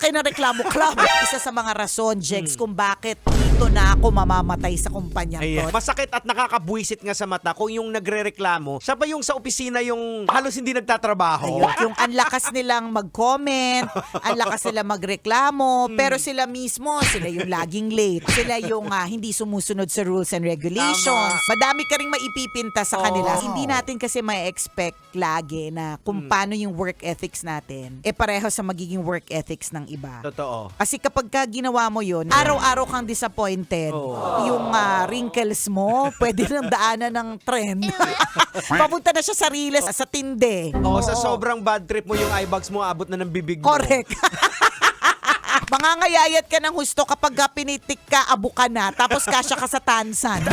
laki ng reklamo club. Isa sa mga rason, Jex, kung bakit dito na ako mamamatay sa kumpanya Ayan. to. Masakit at nakakabwisit nga sa mata kung yung nagre-reklamo, siya ba yung sa opisina yung halos hindi nagtatrabaho? Ayun, yung ang lakas nilang mag-comment, ang lakas nila magreklamo, pero sila mismo, sila yung laging late. Sila yung hindi sumusunod sa rules and regulations. Madami ka ring maipipinta sa kanila. Hindi natin kasi ma-expect lagi na kung paano yung work ethics natin, pareho sa magiging work ethics ng iba. Totoo. Kasi kapag ka ginawa mo yun, araw-araw kang disappointed. Yung wrinkles mo, pwede nang daanan ng trend. Papunta na siya sa riles, sa tinde. Oo, sa sobrang bad trip mo yung eye bags mo, abot na ng bibig mo. Correct. Mangangayayat ka ng husto kapag pinitik ka, abo ka na, tapos kasya ka sa tansan.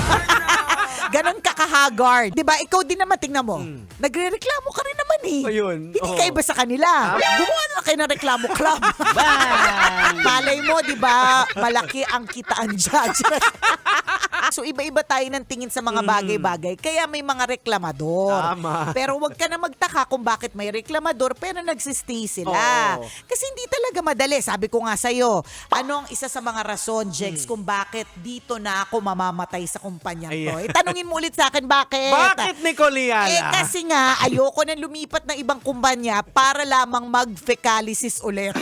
Ganon ka kahagard. Diba? Ikaw din naman, tingnan mo. Nagre-reklamo ka rin naman eh. Ayun. Hindi ka iba sa kanila. Gumawa na kayo ng reklamo club. Malay mo, diba? Malaki ang kitaan dyan. So, iba-iba tayo ng tingin sa mga bagay-bagay. Kaya may mga reklamador. Tama. Pero wag ka na magtaka kung bakit may reklamador pero nagsistay sila. Oo. Kasi hindi talaga madali. Sabi ko nga sa'yo, ano ang isa sa mga rason, Jex, kung bakit dito na ako mamamatay sa kumpanyang to? Ayan. Tanungin mo ulit sa akin, bakit? Bakit, Nicoliana? Kasi nga, ayoko nang lumipat ng ibang kumpanya para lamang mag-fecalysis ulit.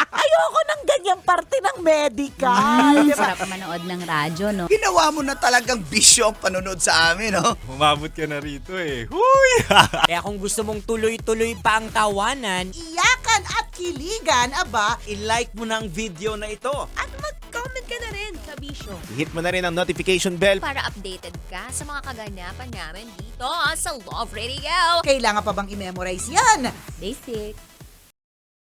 Ayoko ng ganyang parte ng medical. Diba? Sarap manood ng radyo, no? Ginawa mo na talagang bisyo ang panonood sa amin, no? Umabot ka na rito eh. Huy! Kaya kung gusto mong tuloy-tuloy pa ang tawanan, Iyakan at kiligan, aba, I-like mo na ang video na ito. At mag-comment ka na rin, Kabisyo, Hit mo na rin ang notification bell. para updated ka sa mga kaganapan namin dito sa Love Radio. kailangan pa bang i-memorize yan? Basic.